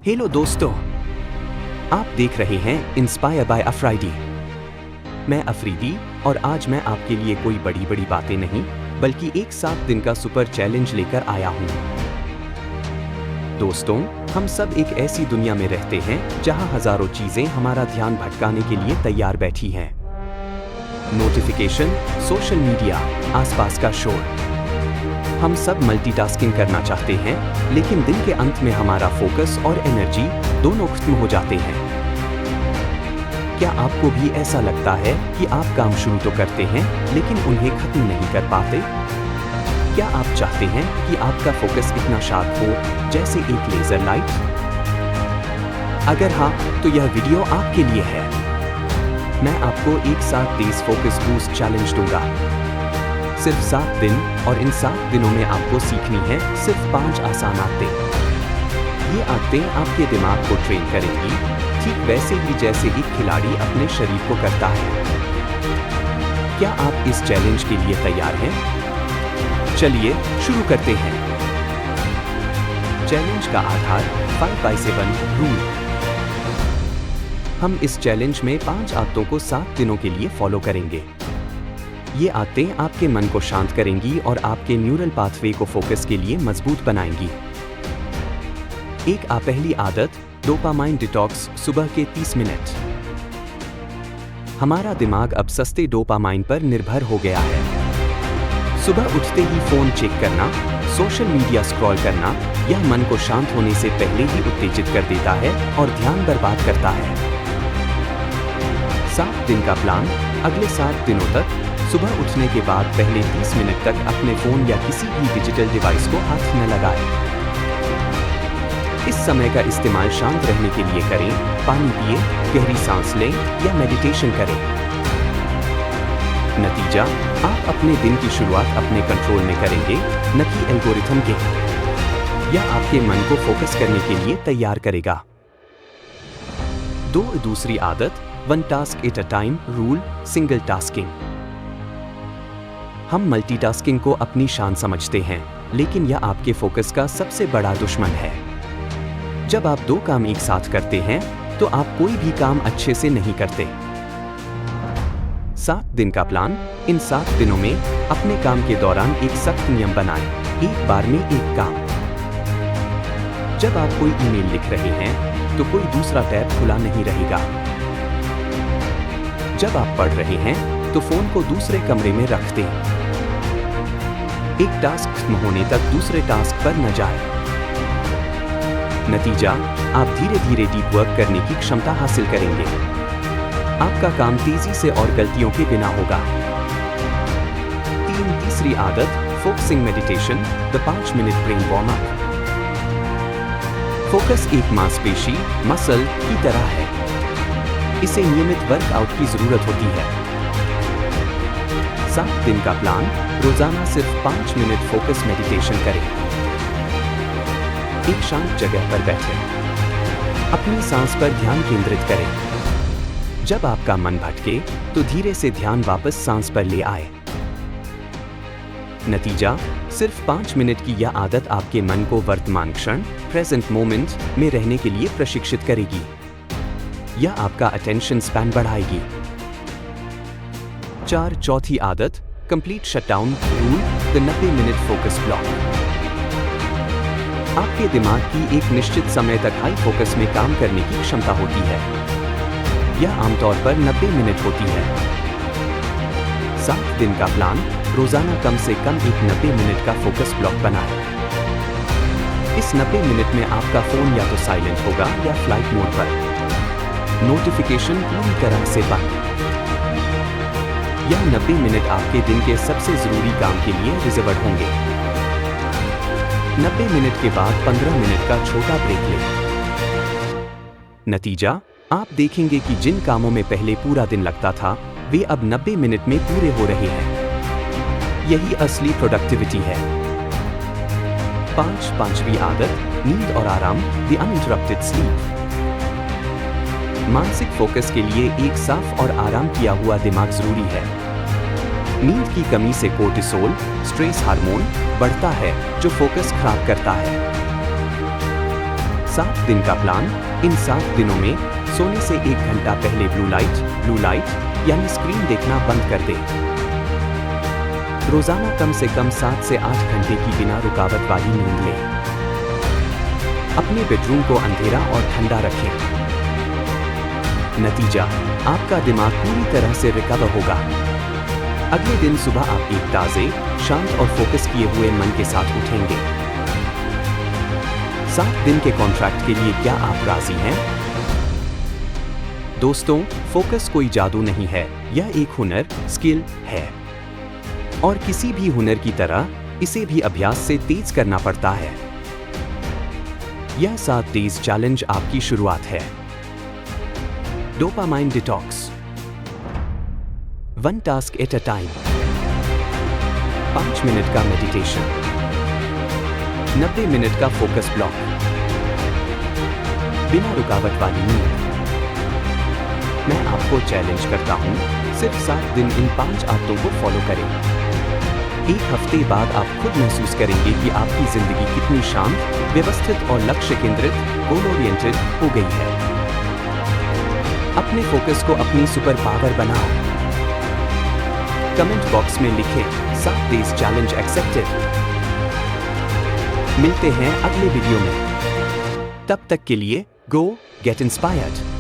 Hello दोस्तों, आप देख रहे हैं इंस्पायर बाय अफरीदी। मैं अफरीदी और आज मैं आपके लिए कोई बड़ी बातें नहीं बल्कि एक 7 दिन का सुपर चैलेंज लेकर आया हूँ। दोस्तों, हम सब एक ऐसी दुनिया में रहते हैं जहाँ हजारों चीजें हमारा ध्यान भटकाने के लिए तैयार बैठी हैं। नोटिफिकेशन, सोशल मीडिया, आसपास का शोर। हम सब मल्टीटास्किंग करना चाहते हैं, लेकिन दिन के अंत में हमारा फोकस और एनर्जी दोनों खत्म हो जाते हैं। क्या आपको भी ऐसा लगता है कि आप काम शुरू तो करते हैं लेकिन उन्हें खत्म नहीं कर पाते? क्या आप चाहते हैं कि आपका फोकस इतना शार्प हो जैसे एक लेजर लाइट? अगर हाँ, तो यह वीडियो आपके लिए है। मैं आपको एक साथ तेज फोकस बूस्ट चैलेंज दूंगा। सिर्फ 7 दिन, और इन 7 दिनों में आपको सीखनी है सिर्फ 5 आसान आदतें। ये आदतें आपके दिमाग को ट्रेन करेंगी, ठीक वैसे ही जैसे एक खिलाड़ी अपने शरीर को करता है। क्या आप इस चैलेंज के लिए तैयार हैं? चलिए शुरू करते हैं। चैलेंज का आधार 5x7 रूल। हम इस चैलेंज में 5 आदतों को 7 दिनों के लिए फॉलो करेंगे। ये आदतें आपके मन को शांत करेंगी और आपके न्यूरल पाथवे को फोकस के लिए मजबूत बनाएंगी। पहली आदत, डोपामाइन डिटॉक्स। सुबह के 30 मिनट। हमारा दिमाग अब सस्ते डोपामाइन पर निर्भर हो गया है। सुबह उठते ही फोन चेक करना, सोशल मीडिया स्क्रॉल करना, यह मन को शांत होने से पहले ही उत्तेजित कर देता है और ध्यान बर्बाद करता है। 7 दिन का प्लान। अगले 7 दिनों तक सुबह उठने के बाद पहले 30 मिनट तक अपने फोन या किसी भी डिजिटल डिवाइस को हाथ न लगाएं। इस समय का इस्तेमाल शांत रहने के लिए करें, पानी पिए, गहरी सांस लें या मेडिटेशन करें। नतीजा, आप अपने दिन की शुरुआत अपने कंट्रोल में करेंगे, न कि एल्गोरिथम के। यह आपके मन को फोकस करने के लिए तैयार करेगा। दूसरी आदत, 1 task at a time rule. Single tasking. हम मल्टीटास्किंग को अपनी शान समझते हैं, लेकिन यह आपके फोकस का सबसे बड़ा दुश्मन है। जब आप 2 काम एक साथ करते हैं, तो आप कोई भी काम अच्छे से नहीं करते। 7 दिन का प्लान। इन 7 दिनों में अपने काम के दौरान एक सख्त नियम बनाएं, एक बार में एक काम। जब आप कोई ईमेल लिख रहे हैं, तो कोई दूसरा टैब खुला नहीं रहेगा। जब आप पढ़ रहे हैं, तो फोन को दूसरे कमरे में रख दें। एक टास्क खत्म होने तक दूसरे टास्क पर न जाएं। नतीजा, आप धीरे धीरे डीप वर्क करने की क्षमता हासिल करेंगे। आपका काम तेजी से और गलतियों के बिना होगा। तीसरी आदत, focusing meditation. The 5 minute brain warm up. Focus एक मांसपेशी मसल की तरह है। इसे नियमित वर्कआउट की जरूरत होती है। 7 दिन का प्लान। रोजाना सिर्फ 5 मिनट फोकस मेडिटेशन करें। एक शांत जगह पर बैठें। अपनी सांस पर ध्यान केंद्रित करें। जब आपका मन भटके, तो धीरे से ध्यान वापस सांस पर ले आए। नतीजा, सिर्फ 5 मिनट की यह आदत आपके मन को वर्तमान क्षण, प्रेजेंट मोमेंट में रहने के लिए प्रशिक्षित करेगी। यह आपका अटेंशन स्पैन बढ़ाएगी। चौथी आदत, complete shutdown rule. The 90 minute focus block. आपके दिमाग की एक निश्चित समय तक हाई फोकस में काम करने की क्षमता होती है। यह आमतौर पर 90 मिनट होती है। 7 दिन का प्लान। रोजाना कम से कम एक 90 मिनट का फोकस ब्लॉक बनाएं। इस 90 मिनट में आपका फोन या तो साइलेंट होगा या फ्लाइट मोड पर। नोटिफिकेशन पूरी तरह से बंद। यह 90 मिनट आपके दिन के सबसे जरूरी काम के लिए रिजर्व होंगे। 90 मिनट के बाद 15 मिनट का छोटा ब्रेक लें। नतीजा, आप देखेंगे कि जिन कामों में पहले पूरा दिन लगता था, वे अब 90 मिनट में पूरे हो रहे हैं। यही असली प्रोडक्टिविटी है। पांचवी आदत, नींद और आराम। The uninterrupted sleep. मानसिक फोकस के लिए एक साफ और आराम किया हुआ दिमाग जरूरी है। नींद की कमी से कोर्टिसोल, स्ट्रेस हार्मोन बढ़ता है, जो फोकस खराब करता है। 7 दिन का प्लान। इन 7 दिनों में सोने से 1 घंटा पहले ब्लू लाइट यानी स्क्रीन देखना बंद कर दें। रोजाना कम से कम 7 से 8 घंटे की बिना रुकावट वाली नींद लें। अपने बेडरूम को अंधेरा और ठंडा रखें। नतीजा, आपका दिमाग पूरी तरह से रिकवर होगा। अगले दिन सुबह आप एक ताजे, शांत और फोकस किए हुए मन के साथ उठेंगे। 7 दिन के कॉन्ट्रैक्ट के लिए क्या आप राजी हैं? दोस्तों, फोकस कोई जादू नहीं है, यह एक हुनर, स्किल है। और किसी भी हुनर की तरह इसे भी अभ्यास से तेज करना पड़ता है। यह 7 डेज चैलेंज आपकी शुरुआत है। Dopamine detox, 1 task at a time, 5 minute का मेडिटेशन, 90 मिनट का फोकस ब्लॉक, बिना रुकावट वाली नींद। मैं आपको चैलेंज करता हूं, सिर्फ 7 दिन इन 5 आदतों को फॉलो करें। एक हफ्ते बाद आप खुद महसूस करेंगे कि आपकी जिंदगी कितनी शांत, व्यवस्थित और लक्ष्य केंद्रित, गोल ओरिएंटेड हो गई है। अपने फोकस को अपनी सुपर पावर बनाओ। कमेंट बॉक्स में लिखें 7 डेज चैलेंज एक्सेप्टेड। मिलते हैं अगले वीडियो में। तब तक के लिए गो गेट इंस्पायर्ड।